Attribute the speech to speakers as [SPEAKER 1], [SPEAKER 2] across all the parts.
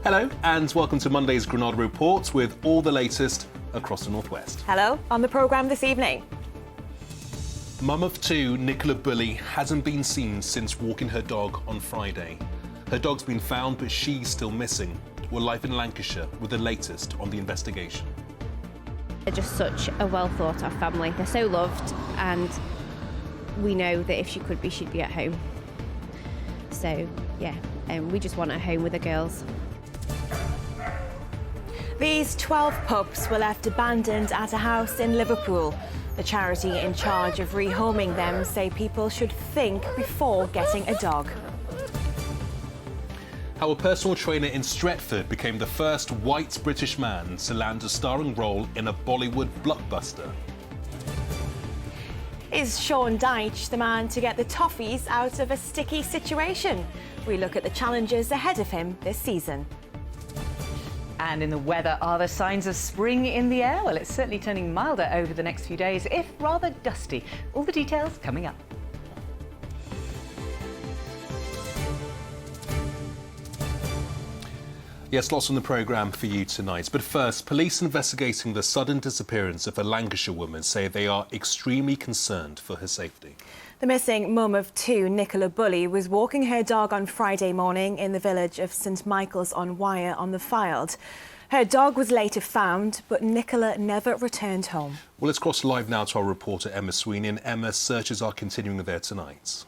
[SPEAKER 1] Hello and welcome to Monday's Granada Report with all the latest across the northwest.
[SPEAKER 2] Hello, on the programme this evening.
[SPEAKER 1] Mum of two, Nicola Bully, hasn't been seen since walking her dog on Friday. Her dog's been found, but she's still missing. We're live in Lancashire with the latest on the investigation.
[SPEAKER 3] They're just such a well thought of family. They're so loved, and we know that if she could be, she'd be at home. So, yeah, we just want her home with the girls.
[SPEAKER 2] These 12 pups were left abandoned at a house in Liverpool. The charity in charge of rehoming them say people should think before getting a dog.
[SPEAKER 1] How a personal trainer in Stretford became the first white British man to land a starring role in a Bollywood blockbuster.
[SPEAKER 2] Is Sean Dyche the man to get the Toffees out of a sticky situation? We look at the challenges ahead of him this season.
[SPEAKER 4] And in the weather, are there signs of spring in the air? Well, it's certainly turning milder over the next few days, if rather dusty. All the details coming up.
[SPEAKER 1] Yes, lots on the programme for you tonight. But first, police investigating the sudden disappearance of a Lancashire woman say they are extremely concerned for her safety.
[SPEAKER 2] The missing mum of two, Nicola Bully, was walking her dog on Friday morning in the village of St Michael's on Wyre on the Fylde. Her dog was later found, but Nicola never returned home.
[SPEAKER 1] Well, let's cross live now to our reporter Emma Sweeney. And Emma, searches are continuing there tonight.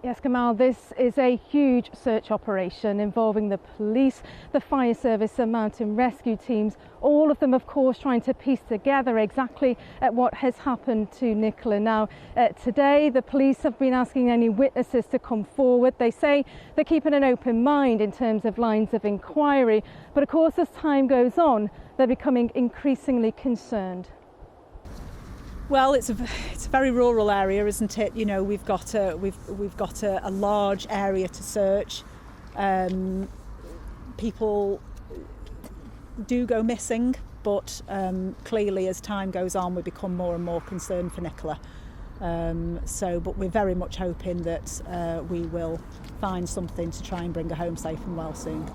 [SPEAKER 5] Yes, Kamal, this is a huge search operation involving the police, the fire service and mountain rescue teams, all of them, of course, trying to piece together exactly what has happened to Nicola. Now, today, the police have been asking any witnesses to come forward. They say they're keeping an open mind in terms of lines of inquiry. But, of course, as time goes on, they're becoming increasingly concerned.
[SPEAKER 6] Well, it's a very rural area, isn't it? You know, we've got a large area to search. People do go missing, but clearly, as time goes on, we become more and more concerned for Nicola. But we're very much hoping that we will find something to try and bring her home safe and well soon.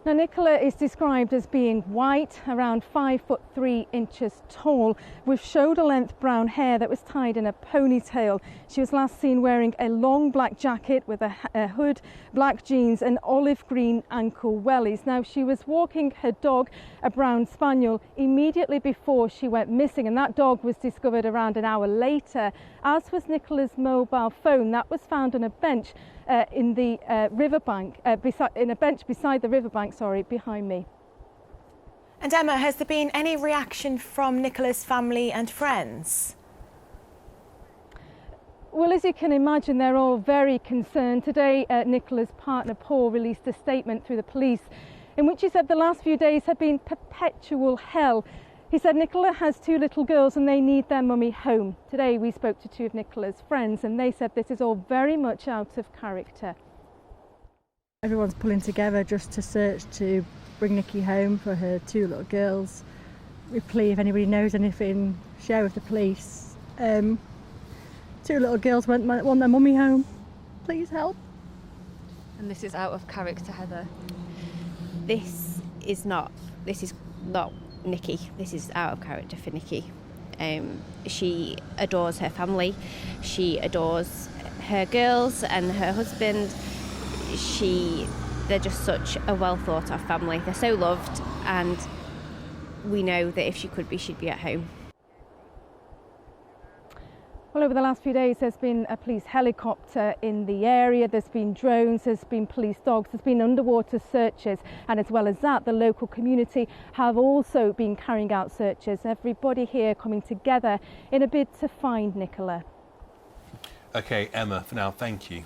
[SPEAKER 5] Now, Nicola is described as being white, around 5'3" tall, with shoulder-length brown hair that was tied in a ponytail. She was last seen wearing a long black jacket with a hood, black jeans and olive green ankle wellies. Now, she was walking her dog, a brown spaniel, immediately before she went missing, and that dog was discovered around an hour later, as was Nicola's mobile phone. That was found on a bench in the riverbank, beside the riverbank, behind me.
[SPEAKER 2] And Emma, has there been any reaction from Nicola's family and friends?
[SPEAKER 5] Well, as you can imagine, they're all very concerned. Today, Nicola's partner, Paul, released a statement through the police in which he said the last few days have been perpetual hell. He said Nicola has two little girls and they need their mummy home. Today, we spoke to two of Nicola's friends and they said this is all very much out of character.
[SPEAKER 7] Everyone's pulling together just to search to bring Nikki home for her two little girls. We plea if anybody knows anything, share with the police. Two little girls want their mummy home. Please help.
[SPEAKER 3] And this is out of character, Heather. This is not Nikki. This is out of character for Nikki. She adores her family. She adores her girls and her husband. They're just such a well thought of family. They're so loved, and we know that if she could be, she'd be at home.
[SPEAKER 5] Well, over the last few days, there's been a police helicopter in the area, there's been drones, there's been police dogs, there's been underwater searches, and as well as that, the local community have also been carrying out searches. Everybody here coming together in a bid to find Nicola.
[SPEAKER 1] OK, Emma, for now, thank you.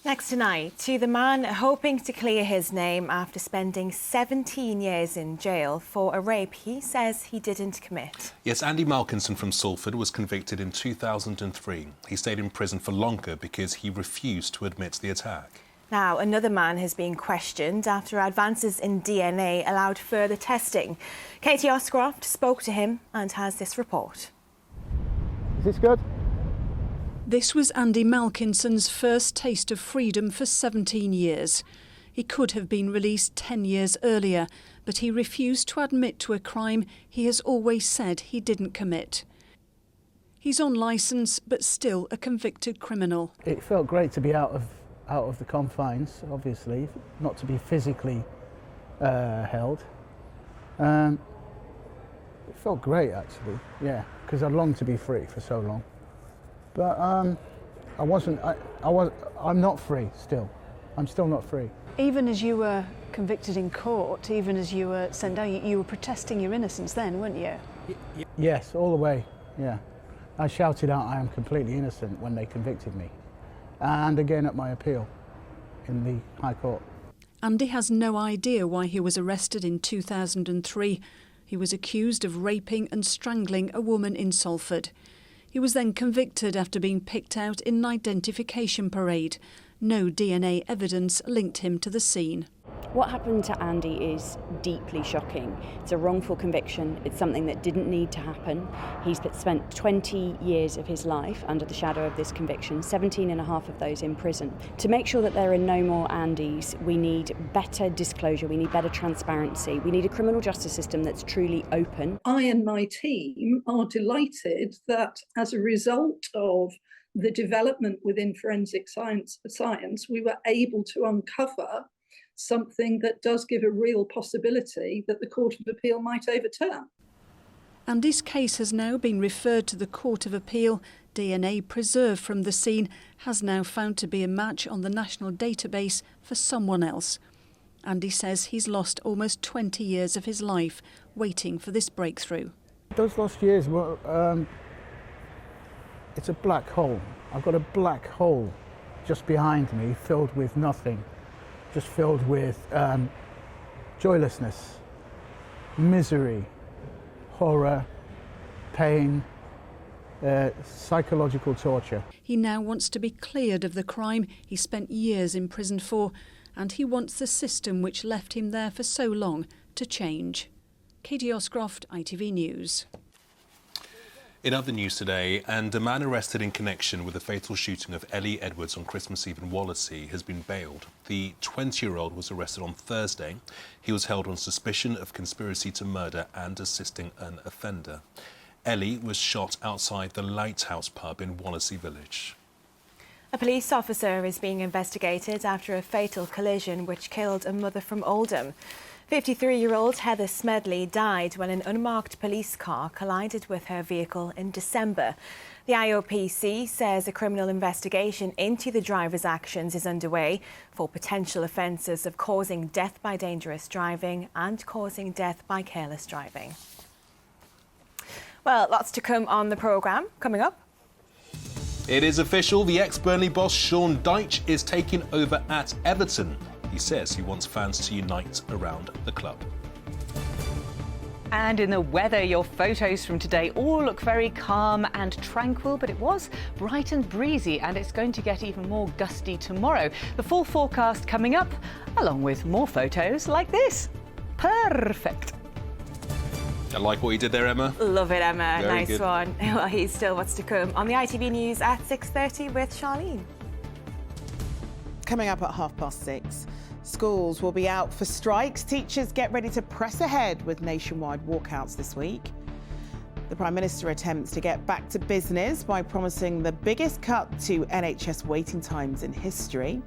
[SPEAKER 2] Next tonight, to the man hoping to clear his name after spending 17 years in jail for a rape he says he didn't commit.
[SPEAKER 1] Yes, Andy Malkinson from Salford was convicted in 2003. He stayed in prison for longer because he refused to admit the attack.
[SPEAKER 2] Now, another man has been questioned after advances in DNA allowed further testing. Katie Oscroft spoke to him and has this report.
[SPEAKER 8] Is this good?
[SPEAKER 6] This was Andy Malkinson's first taste of freedom for 17 years. He could have been released 10 years earlier, but he refused to admit to a crime he has always said he didn't commit. He's on licence, but still a convicted criminal.
[SPEAKER 8] It felt great to be out of the confines, obviously, not to be physically held. It felt great, actually, yeah, because I longed to be free for so long. But I'm not free still. I'm still not free.
[SPEAKER 6] Even as you were convicted in court, even as you were sent down, you were protesting your innocence then, weren't you?
[SPEAKER 8] Yes, all the way, yeah. I shouted out, I am completely innocent, when they convicted me. And again at my appeal in the High Court.
[SPEAKER 6] Andy has no idea why he was arrested in 2003. He was accused of raping and strangling a woman in Salford. He was then convicted after being picked out in an identification parade. No DNA evidence linked him to the scene.
[SPEAKER 9] What happened to Andy is deeply shocking. It's a wrongful conviction. It's something that didn't need to happen. He's spent 20 years of his life under the shadow of this conviction, 17 and a half of those in prison. To make sure that there are no more Andys, we need better disclosure, we need better transparency, we need a criminal justice system that's truly open.
[SPEAKER 10] I and my team are delighted that as a result of the development within forensic science, we were able to uncover something that does give a real possibility that the Court of Appeal might overturn.
[SPEAKER 6] Andy's case has now been referred to the Court of Appeal. DNA preserved from the scene has now found to be a match on the national database for someone else. Andy says he's lost almost 20 years of his life waiting for this breakthrough.
[SPEAKER 8] Those lost years were, it's a black hole. I've got a black hole just behind me filled with nothing. Just filled with joylessness, misery, horror, pain, psychological torture.
[SPEAKER 6] He now wants to be cleared of the crime he spent years in prison for, and he wants the system which left him there for so long to change. Katie Oscroft, ITV News.
[SPEAKER 1] In other news today, and a man arrested in connection with the fatal shooting of Ellie Edwards on Christmas Eve in Wallasey has been bailed. The 20-year-old was arrested on Thursday. He was held on suspicion of conspiracy to murder and assisting an offender. Ellie was shot outside the Lighthouse pub in Wallasey Village.
[SPEAKER 2] A police officer is being investigated after a fatal collision which killed a mother from Oldham. 53-year-old Heather Smedley died when an unmarked police car collided with her vehicle in December. The IOPC says a criminal investigation into the driver's actions is underway for potential offences of causing death by dangerous driving and causing death by careless driving. Well, lots to come on the programme. Coming up.
[SPEAKER 1] It is official, the ex-Burnley boss Sean Dyche is taking over at Everton. He says he wants fans to unite around the club.
[SPEAKER 4] And in the weather, your photos from today all look very calm and tranquil, but it was bright and breezy, and it's going to get even more gusty tomorrow. The full forecast coming up, along with more photos like this. Perfect.
[SPEAKER 1] I like what you did there, Emma.
[SPEAKER 2] Love it, Emma.
[SPEAKER 1] Very
[SPEAKER 2] nice
[SPEAKER 1] good.
[SPEAKER 2] one. Well, he's still what's to come on the ITV News at 6:30 with Charlene.
[SPEAKER 11] Coming up at 6:30, schools will be out for strikes. Teachers get ready to press ahead with nationwide walkouts this week. The Prime Minister attempts to get back to business by promising the biggest cut to NHS waiting times in history.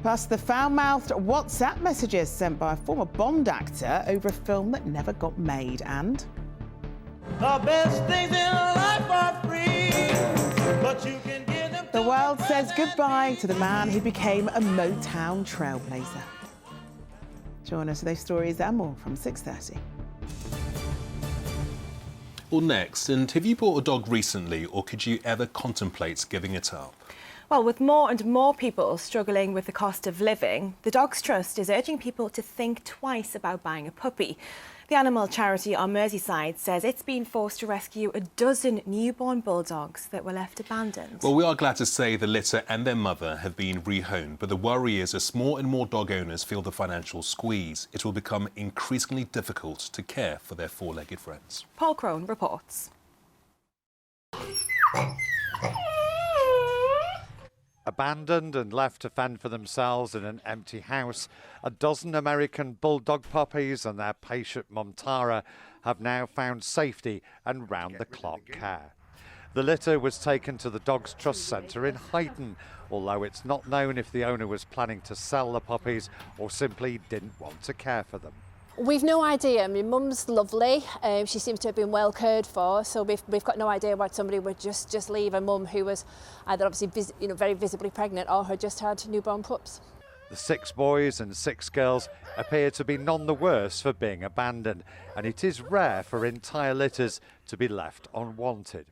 [SPEAKER 11] Plus, the foul-mouthed WhatsApp messages sent by a former Bond actor over a film that never got made. And
[SPEAKER 12] the best things in life are free, but you can get them.
[SPEAKER 11] The world says goodbye to the man who became a Motown trailblazer. Join us for those stories and more from 6:30.
[SPEAKER 1] Well, next, and have you bought a dog recently, or could you ever contemplate giving it up?
[SPEAKER 2] Well, with more and more people struggling with the cost of living, the Dogs Trust is urging people to think twice about buying a puppy. The animal charity on Merseyside says it's been forced to rescue a dozen newborn bulldogs that were left abandoned.
[SPEAKER 1] Well, we are glad to say the litter and their mother have been rehomed, but the worry is as more and more dog owners feel the financial squeeze, it will become increasingly difficult to care for their four-legged friends.
[SPEAKER 2] Paul Crone reports.
[SPEAKER 13] Abandoned and left to fend for themselves in an empty house, a dozen American bulldog puppies and their patient mum Tara have now found safety and round-the-clock care. The litter was taken to the Dogs Trust Centre in Huyton, although it's not known if the owner was planning to sell the puppies or simply didn't want to care for them.
[SPEAKER 14] We've no idea. My mum's lovely. She seems to have been well cared for, so we've got no idea why somebody would just leave a mum who was either obviously very visibly pregnant or had just had newborn pups.
[SPEAKER 13] The 6 boys and 6 girls appear to be none the worse for being abandoned, and it is rare for entire litters to be left unwanted.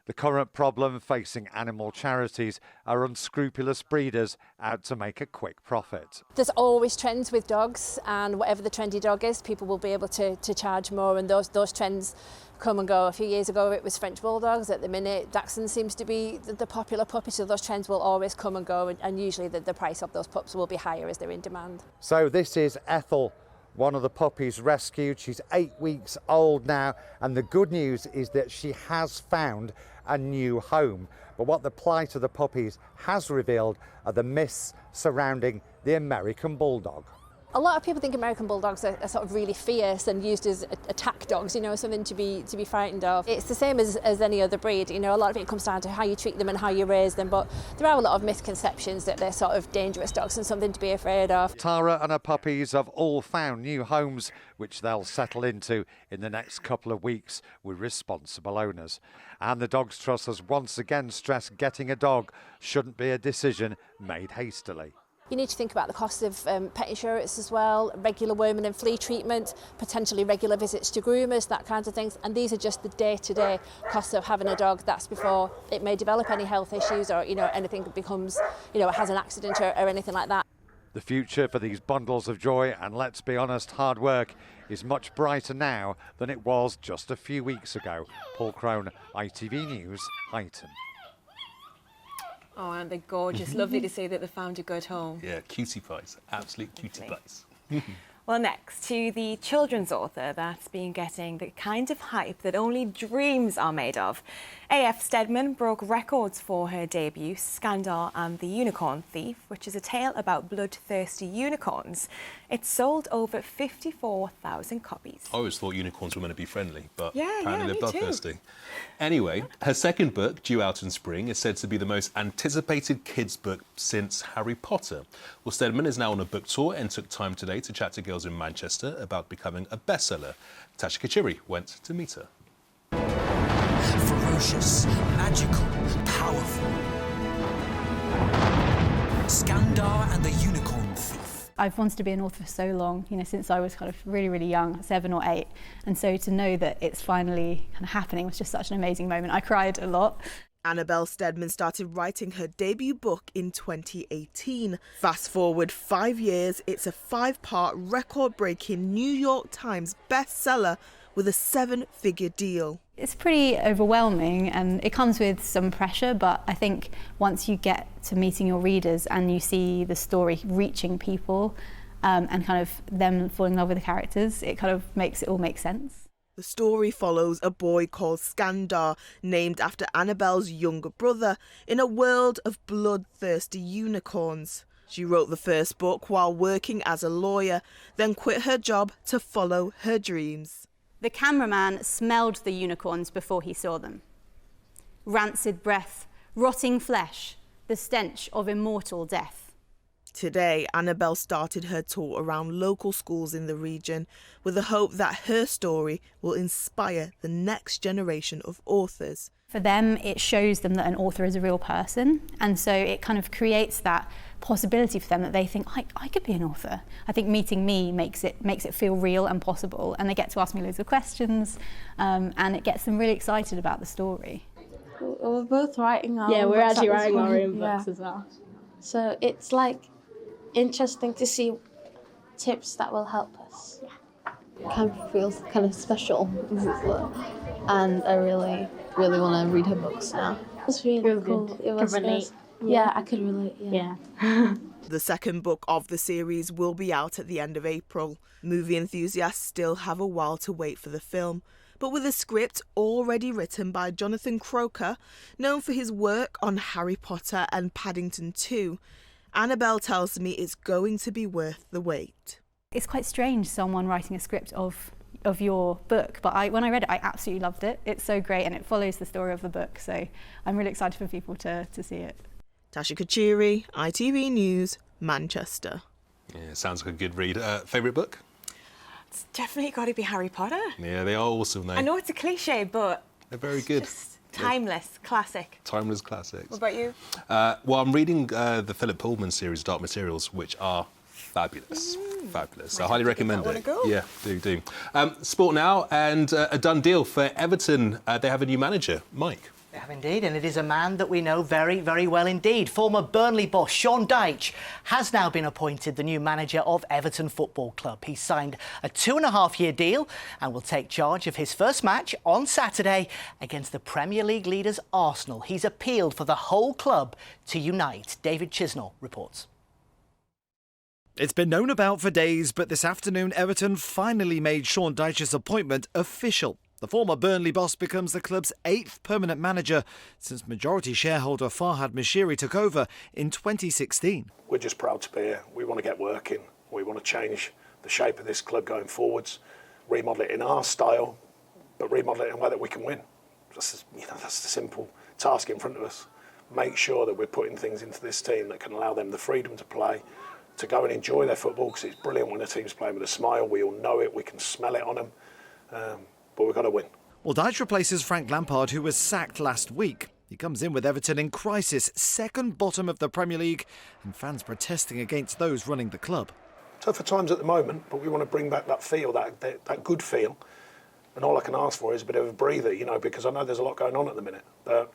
[SPEAKER 13] The current problem facing animal charities are unscrupulous breeders out to make a quick profit.
[SPEAKER 14] There's always trends with dogs, and whatever the trendy dog is, people will be able to charge more, and those trends come and go. A few years ago it was French Bulldogs. At the minute Dachshund seems to be the popular puppy, so those trends will always come and go, and usually the price of those pups will be higher as they're in demand.
[SPEAKER 13] So this is Ethel, one of the puppies rescued. She's 8 weeks old now, and the good news is that she has found a new home. But what the plight of the puppies has revealed are the myths surrounding the American Bulldog.
[SPEAKER 14] A lot of people think American Bulldogs are sort of really fierce and used as attack dogs, something to be frightened of. It's the same as any other breed. A lot of it comes down to how you treat them and how you raise them, but there are a lot of misconceptions that they're sort of dangerous dogs and something to be afraid of.
[SPEAKER 13] Tara and her puppies have all found new homes, which they'll settle into in the next couple of weeks with responsible owners. And the Dogs Trust has once again stressed getting a dog shouldn't be a decision made hastily.
[SPEAKER 14] You need to think about the cost of pet insurance as well, regular worming and flea treatment, potentially regular visits to groomers, that kind of things. And these are just the day-to-day costs of having a dog. That's before it may develop any health issues or, anything becomes, has an accident or anything like that.
[SPEAKER 13] The future for these bundles of joy, and let's be honest, hard work, is much brighter now than it was just a few weeks ago. Paul Crone, ITV News, Huyton.
[SPEAKER 2] Oh, and they're gorgeous. Lovely to see that they found a good home.
[SPEAKER 1] Yeah, cutie pies. Absolute cutie pies.
[SPEAKER 2] Well, next to the children's author that's been getting the kind of hype that only dreams are made of. A.F. Steadman broke records for her debut, Skandar and the Unicorn Thief, which is a tale about bloodthirsty unicorns. It sold over 54,000 copies.
[SPEAKER 1] I always thought unicorns were meant to be friendly, but
[SPEAKER 2] yeah,
[SPEAKER 1] apparently they're
[SPEAKER 2] me
[SPEAKER 1] bloodthirsty.
[SPEAKER 2] too.
[SPEAKER 1] Anyway, her second book, due out in spring, is said to be the most anticipated kids' book since Harry Potter. Well, Steadman is now on a book tour and took time today to chat to girls in Manchester about becoming a bestseller. Tasha Kachiri went to meet her.
[SPEAKER 15] Ferocious, magical, powerful. Skandar and the Unicorn Thief.
[SPEAKER 16] I've wanted to be an author for so long, since I was kind of really, really young, 7 or 8. And so to know that it's finally kind of happening was just such an amazing moment. I cried a lot.
[SPEAKER 11] Annabelle Steadman started writing her debut book in 2018. Fast forward 5 years, it's a 5-part record-breaking New York Times bestseller with a 7-figure deal.
[SPEAKER 16] It's pretty overwhelming and it comes with some pressure, but I think once you get to meeting your readers and you see the story reaching people and kind of them falling in love with the characters, it kind of makes it all make sense.
[SPEAKER 11] The story follows a boy called Skandar, named after Annabelle's younger brother, in a world of bloodthirsty unicorns. She wrote the first book while working as a lawyer, then quit her job to follow her dreams.
[SPEAKER 17] The cameraman smelled the unicorns before he saw them. Rancid breath, rotting flesh, the stench of immortal death.
[SPEAKER 11] Today, Annabelle started her tour around local schools in the region with the hope that her story will inspire the next generation of authors.
[SPEAKER 16] For them, it shows them that an author is a real person, and so it kind of creates that possibility for them that they think, I could be an author. I think meeting me makes it feel real and possible, and they get to ask me loads of questions, and it gets them really excited about the story.
[SPEAKER 18] We're both writing our
[SPEAKER 19] own books. Yeah, we're actually writing our own
[SPEAKER 18] books
[SPEAKER 19] as well.
[SPEAKER 18] So it's interesting to see tips that will help us.
[SPEAKER 19] It kind of feels kind of special, and I really want to read her books now.
[SPEAKER 18] It was really cool. It was relate. Yeah, I could relate. Yeah.
[SPEAKER 11] The second book of the series will be out at the end of April. Movie enthusiasts still have a while to wait for the film,
[SPEAKER 20] but with a script already written by Jonathan Croker, known for his work on Harry Potter and Paddington 2. Annabelle tells me it's going to be worth the wait.
[SPEAKER 16] It's quite strange, someone writing a script of your book, but when I read it, I absolutely loved it. It's so great, and it follows the story of the book, so I'm really excited for people to see it.
[SPEAKER 20] Tasha Kachuri, ITV News, Manchester.
[SPEAKER 1] Yeah, sounds like a good read. Favourite book?
[SPEAKER 2] It's definitely got to be Harry Potter.
[SPEAKER 1] Yeah, they are awesome, though.
[SPEAKER 2] I know it's a cliche, but
[SPEAKER 1] they're very good.
[SPEAKER 2] Just timeless, classic.
[SPEAKER 1] Timeless classics.
[SPEAKER 2] What about you?
[SPEAKER 1] Well, I'm reading the Philip Pullman series, Dark Materials, which are fabulous. Fabulous. So I highly recommend it.
[SPEAKER 2] Go.
[SPEAKER 1] Yeah, do. Sport now, and a done deal for Everton. They have a new manager, Mike.
[SPEAKER 21] They have indeed, and it is a man that we know very, very well indeed. Former Burnley boss Sean Dyche has now been appointed the new manager of Everton Football Club. He signed a 2.5-year deal and will take charge of his first match on Saturday against the Premier League leaders Arsenal. He's appealed for the whole club to unite. David Chisnell reports.
[SPEAKER 22] It's been known about for days, but this afternoon Everton finally made Sean Dyche's appointment official. The former Burnley boss becomes the club's 8th permanent manager since majority shareholder Farhad Mashiri took over in 2016.
[SPEAKER 23] We're just proud to be here. We want to get working. We want to change the shape of this club going forwards, remodel it in our style, but remodel it in a way that we can win. That's the simple task in front of us. Make sure that we're putting things into this team that can allow them the freedom to play, to go and enjoy their football, because it's brilliant when a team's playing with a smile. We all know it. We can smell it on them. But we've got to win.
[SPEAKER 22] Well, Dyche replaces Frank Lampard, who was sacked last week. He comes in with Everton in crisis, second bottom of the Premier League, and fans protesting against those running the club.
[SPEAKER 23] Tougher times at the moment, but we want to bring back that feel, that good feel. And all I can ask for is a bit of a breather, because I know there's a lot going on at the minute. But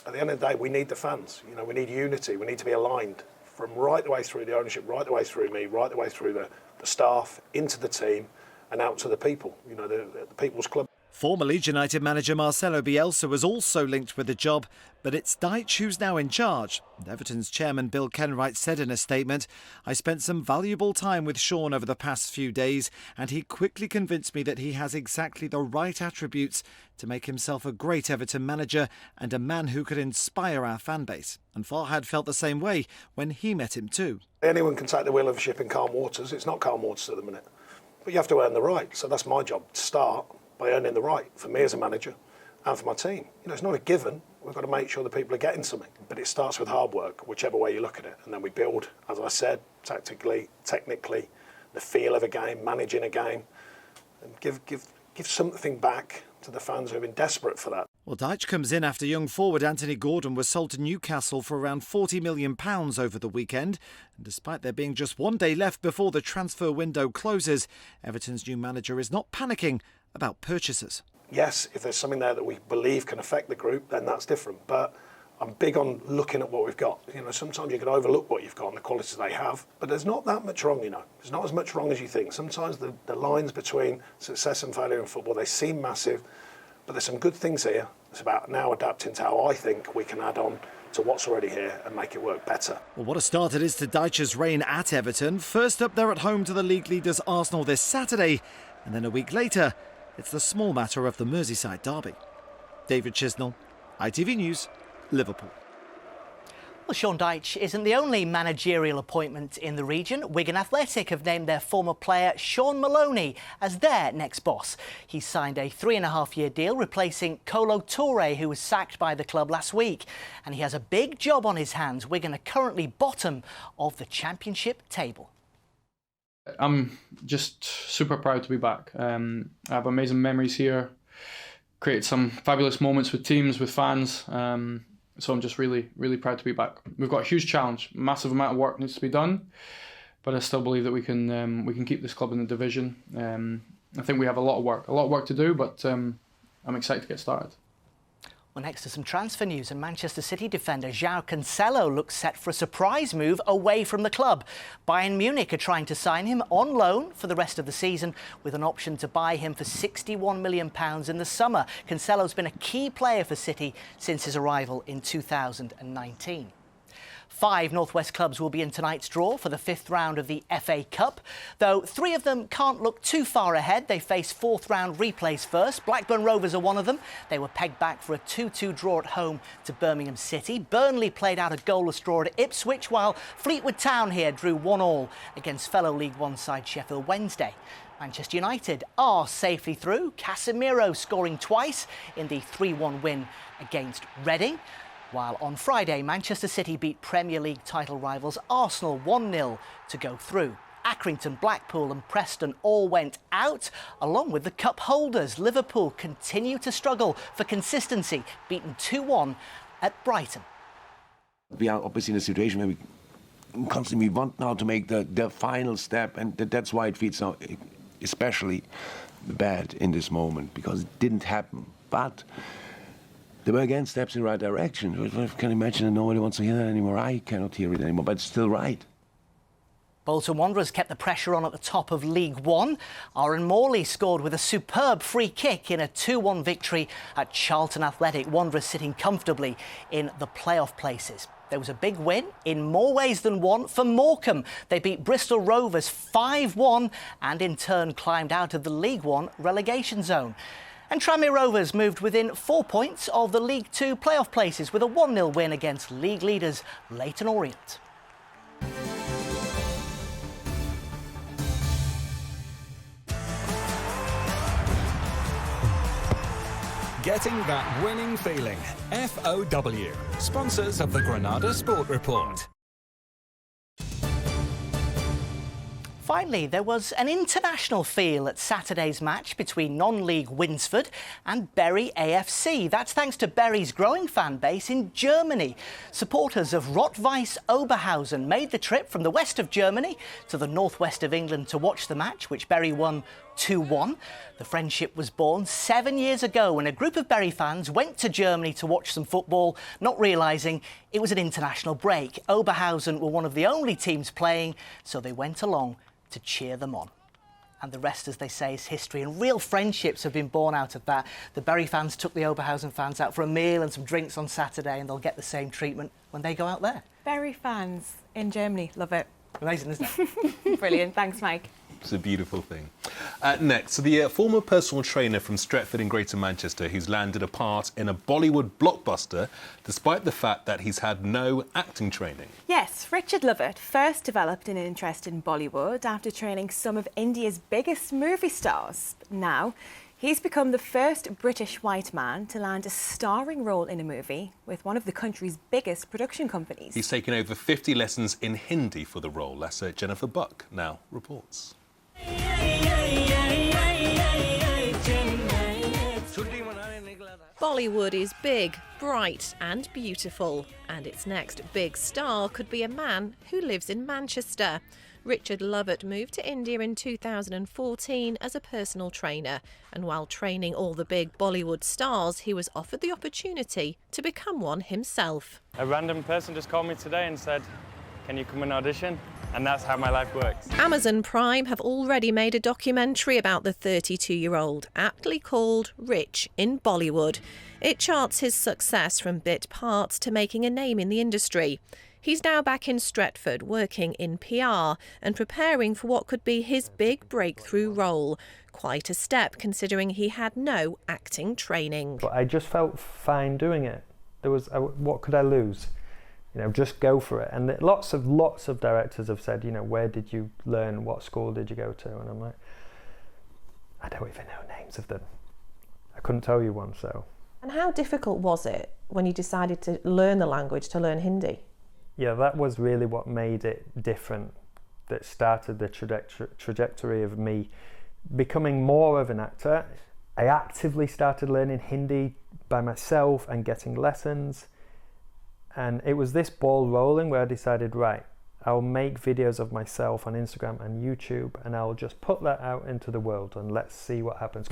[SPEAKER 23] at the end of the day, we need the fans. We need unity. We need to be aligned from right the way through the ownership, right the way through me, right the way through the staff, into the team, and out to the people, the people's club.
[SPEAKER 22] Former Leeds United manager Marcelo Bielsa was also linked with the job, but it's Dyche who's now in charge. And Everton's chairman Bill Kenwright said in a statement, "I spent some valuable time with Sean over the past few days, and he quickly convinced me that he has exactly the right attributes to make himself a great Everton manager and a man who could inspire our fan base." And Farhad felt the same way when he met him too.
[SPEAKER 23] Anyone can take the wheel of a ship in calm waters. It's not calm waters at the minute. But you have to earn the right. So that's my job, to start by earning the right for me as a manager and for my team. It's not a given. We've got to make sure that people are getting something. But it starts with hard work, whichever way you look at it. And then we build, as I said, tactically, technically, the feel of a game, managing a game, and give something back to the fans who have been desperate for that.
[SPEAKER 22] Well, Dyche comes in after young forward Anthony Gordon was sold to Newcastle for around £40 million over the weekend. And despite there being just one day left before the transfer window closes, Everton's new manager is not panicking about purchases.
[SPEAKER 23] Yes, if there's something there that we believe can affect the group, then that's different. But I'm big on looking at what we've got. Sometimes you can overlook what you've got and the qualities they have, but there's not that much wrong, There's not as much wrong as you think. Sometimes the lines between success and failure in football, they seem massive, but there's some good things here. It's about now adapting to how I think we can add on to what's already here and make it work better.
[SPEAKER 22] Well, what a start it is to Dyche's reign at Everton. First up, they're at home to the league leaders Arsenal this Saturday, and then a week later, it's the small matter of the Merseyside derby. David Chisnell, ITV News, Liverpool.
[SPEAKER 21] Well, Sean Dyche isn't the only managerial appointment in the region. Wigan Athletic have named their former player Sean Maloney as their next boss. He signed a 3.5-year deal replacing Kolo Toure, who was sacked by the club last week. And he has a big job on his hands. Wigan are currently bottom of the Championship table.
[SPEAKER 24] I'm just super proud to be back. I have amazing memories here, created some fabulous moments with teams, with fans. So I'm just really, really proud to be back. We've got a huge challenge, massive amount of work needs to be done, but I still believe that we can keep this club in the division. I think we have a lot of work to do, but I'm excited to get started.
[SPEAKER 21] Well, next to some transfer news, and Manchester City defender João Cancelo looks set for a surprise move away from the club. Bayern Munich are trying to sign him on loan for the rest of the season, with an option to buy him for £61 million in the summer. Cancelo's been a key player for City since his arrival in 2019. 5 North West clubs will be in tonight's draw for the 5th round of the FA Cup, though 3 of them can't look too far ahead. They face 4th round replays first. Blackburn Rovers are one of them. They were pegged back for a 2-2 draw at home to Birmingham City. Burnley played out a goalless draw at Ipswich, while Fleetwood Town here drew 1-1 against fellow League One side Sheffield Wednesday. Manchester United are safely through, Casemiro scoring twice in the 3-1 win against Reading. While on Friday, Manchester City beat Premier League title rivals Arsenal 1-0 to go through. Accrington, Blackpool and Preston all went out, along with the cup holders. Liverpool continue to struggle for consistency, beaten 2-1 at Brighton.
[SPEAKER 3] We are obviously in a situation where we constantly want now to make the final step, and that's why it feels so especially bad in this moment, because it didn't happen. But there were again steps in the right direction. I can imagine that nobody wants to hear that anymore. I cannot hear it anymore, but it's still right.
[SPEAKER 21] Bolton Wanderers kept the pressure on at the top of League One. Aaron Morley scored with a superb free kick in a 2-1 victory at Charlton Athletic. Wanderers sitting comfortably in the playoff places. There was a big win in more ways than one for Morecambe. They beat Bristol Rovers 5-1 and in turn climbed out of the League One relegation zone. And Tranmere Rovers moved within 4 points of the League Two playoff places with a 1-0 win against league leaders Leyton Orient.
[SPEAKER 5] Getting that winning feeling. FOW, sponsors of the Granada Sport Report.
[SPEAKER 21] Finally, there was an international feel at Saturday's match between non-league Winsford and Bury AFC. That's thanks to Bury's growing fan base in Germany. Supporters of Rot-Weiss Oberhausen made the trip from the west of Germany to the northwest of England to watch the match, which Bury won 2-1. The friendship was born 7 years ago when a group of Bury fans went to Germany to watch some football, not realising it was an international break. Oberhausen were one of the only teams playing, so they went along to cheer them on. And the rest, as they say, is history, and real friendships have been born out of that. The Bury fans took the Oberhausen fans out for a meal and some drinks on Saturday, and they'll get the same treatment when they go out there.
[SPEAKER 2] Bury fans in Germany, love it.
[SPEAKER 21] Amazing, isn't it?
[SPEAKER 2] Brilliant, thanks Mike.
[SPEAKER 1] It's a beautiful thing. Next, the former personal trainer from Stretford in Greater Manchester who's landed a part in a Bollywood blockbuster despite the fact that he's had no acting training.
[SPEAKER 2] Yes, Richard Lovett first developed an interest in Bollywood after training some of India's biggest movie stars. Now, he's become the first British white man to land a starring role in a movie with one of the country's biggest production companies.
[SPEAKER 1] He's taken over 50 lessons in Hindi for the role. That's Jennifer Buck now reports.
[SPEAKER 7] Bollywood is big, bright and beautiful, and its next big star could be a man who lives in Manchester. Richard Lovett moved to India in 2014 as a personal trainer, and while training all the big Bollywood stars, he was offered the opportunity to become one himself.
[SPEAKER 9] A random person just called me today and said, "Can you come and audition?" And that's how my life works.
[SPEAKER 7] Amazon Prime have already made a documentary about the 32-year-old, aptly called Rich in Bollywood. It charts his success from bit parts to making a name in the industry. He's now back in Stretford working in PR and preparing for what could be his big breakthrough role. Quite a step considering he had no acting training.
[SPEAKER 25] But I just felt fine doing it. What could I lose? You know, just go for it. And lots of directors have said, you know, where did you learn? What school did you go to? And I'm like, I don't even know names of them. I couldn't tell you one, so.
[SPEAKER 26] And how difficult was it when you decided to learn the language, to learn Hindi?
[SPEAKER 25] Yeah, that was really what made it different. That started the trajectory of me becoming more of an actor. I actively started learning Hindi by myself and getting lessons. And it was this ball rolling where I decided, right, I'll make videos of myself on Instagram and YouTube, and I'll just put that out into the world and let's see what happens.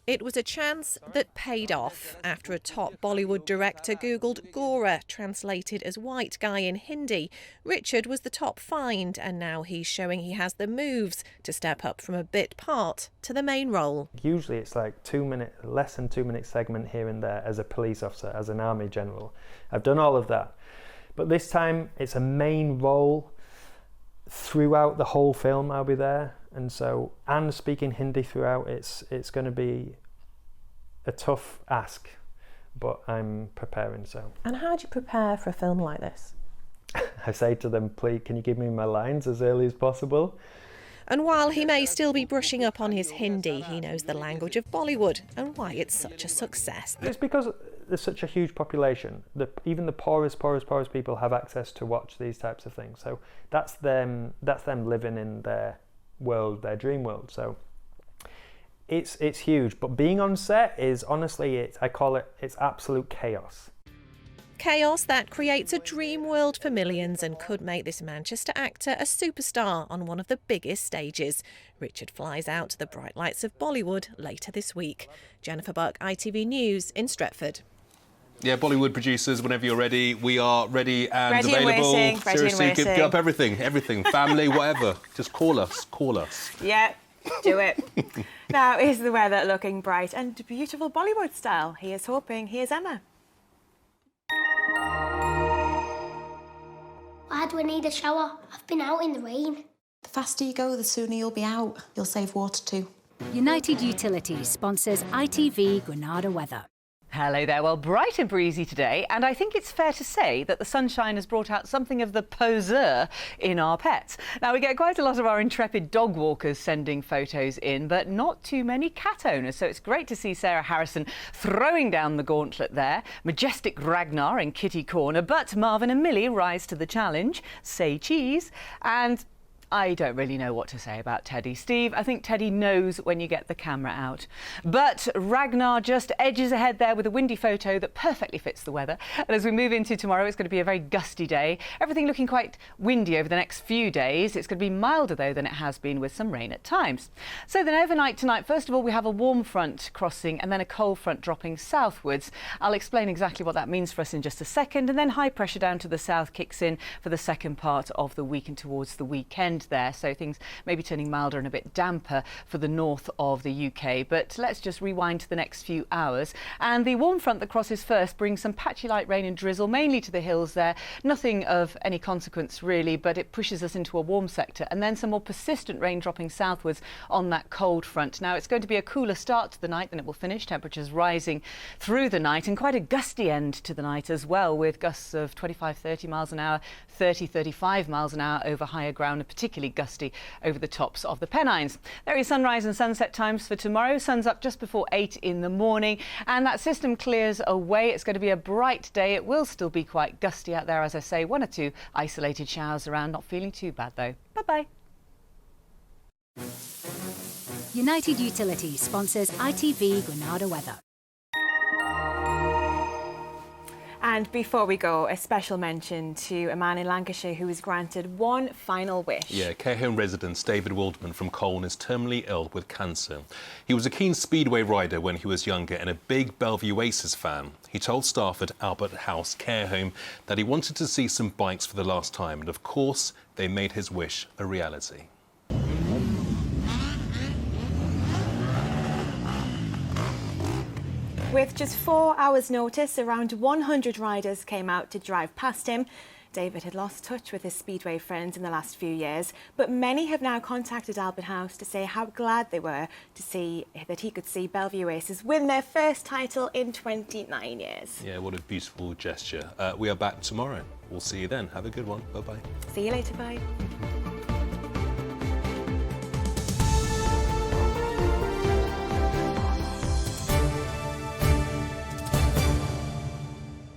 [SPEAKER 7] It was a chance that paid off after a top Bollywood director googled Gora, translated as white guy in Hindi. Richard was the top find, and now he's showing he has the moves to step up from a bit part to the main role.
[SPEAKER 25] Usually it's like less than 2 minute segment here and there as a police officer, as an army general. I've done all of that. But this time it's a main role. Throughout the whole film I'll be there, and speaking Hindi throughout, it's going to be a tough ask, but I'm preparing.
[SPEAKER 26] And how do you prepare for a film like this?
[SPEAKER 25] I say to them, please, can you give me my lines as early as possible?
[SPEAKER 7] And while he may still be brushing up on his Hindi, he knows the language of Bollywood and why it's such a success.
[SPEAKER 25] It's because there's such a huge population. Even the poorest people have access to watch these types of things. So that's them living in their world, their dream world. So it's huge. But being on set is honestly, I call it's absolute chaos.
[SPEAKER 7] Chaos that creates a dream world for millions and could make this Manchester actor a superstar on one of the biggest stages. Richard flies out to the bright lights of Bollywood later this week. Jennifer Buck, ITV News in Stretford.
[SPEAKER 1] Yeah, Bollywood producers, whenever you're ready, we are ready and available.
[SPEAKER 2] Seriously,
[SPEAKER 1] get up everything, family, whatever. Just call us.
[SPEAKER 2] Yeah, do it. Now, is the weather looking bright and beautiful Bollywood style? Here's hoping. Here's Emma.
[SPEAKER 4] Why do I need a shower? I've been out in the rain.
[SPEAKER 6] The faster you go, the sooner you'll be out. You'll save water too.
[SPEAKER 8] United Utilities sponsors ITV Granada weather.
[SPEAKER 10] Hello there. Well, bright and breezy today, and I think it's fair to say that the sunshine has brought out something of the poseur in our pets. Now, we get quite a lot of our intrepid dog walkers sending photos in, but not too many cat owners, so it's great to see Sarah Harrison throwing down the gauntlet there. Majestic Ragnar in kitty corner, but Marvin and Millie rise to the challenge. Say cheese. And I don't really know what to say about Teddy. Steve, I think Teddy knows when you get the camera out. But Ragnar just edges ahead there with a windy photo that perfectly fits the weather. And as we move into tomorrow, it's going to be a very gusty day. Everything looking quite windy over the next few days. It's going to be milder, though, than it has been, with some rain at times. So then overnight tonight, first of all, we have a warm front crossing and then a cold front dropping southwards. I'll explain exactly what that means for us in just a second. And then high pressure down to the south kicks in for the second part of the week and towards the weekend there, so things may be turning milder and a bit damper for the north of the UK. But let's just rewind to the next few hours, and the warm front that crosses first brings some patchy light rain and drizzle mainly to the hills there. Nothing of any consequence really, but it pushes us into a warm sector, and then some more persistent rain dropping southwards on that cold front. Now, it's going to be a cooler start to the night than it will finish, temperatures rising through the night, and quite a gusty end to the night as well, with gusts of 25-30 miles an hour, 30-35 miles an hour over higher ground, and particularly gusty over the tops of the Pennines. There is sunrise and sunset times for tomorrow. Sun's up just before 8 in the morning, and that system clears away. It's going to be a bright day. It will still be quite gusty out there, as I say. 1 or 2 isolated showers around. Not feeling too bad though. Bye-bye.
[SPEAKER 8] United Utilities sponsors ITV Granada weather.
[SPEAKER 2] And before we go, a special mention to a man in Lancashire who was granted one final wish.
[SPEAKER 1] Yeah, care home resident David Waldman from Colne is terminally ill with cancer. He was a keen speedway rider when he was younger and a big Bellevue Aces fan. He told staff at Albert House Care Home that he wanted to see some bikes for the last time, and of course, they made his wish a reality.
[SPEAKER 2] With just 4 hours' notice, around 100 riders came out to drive past him. David had lost touch with his speedway friends in the last few years, but many have now contacted Albert House to say how glad they were to see that he could see Bellevue Aces win their first title in 29 years.
[SPEAKER 1] Yeah, what a beautiful gesture. We are back tomorrow. We'll see you then. Have a good one. Bye-bye.
[SPEAKER 2] See you later. Bye.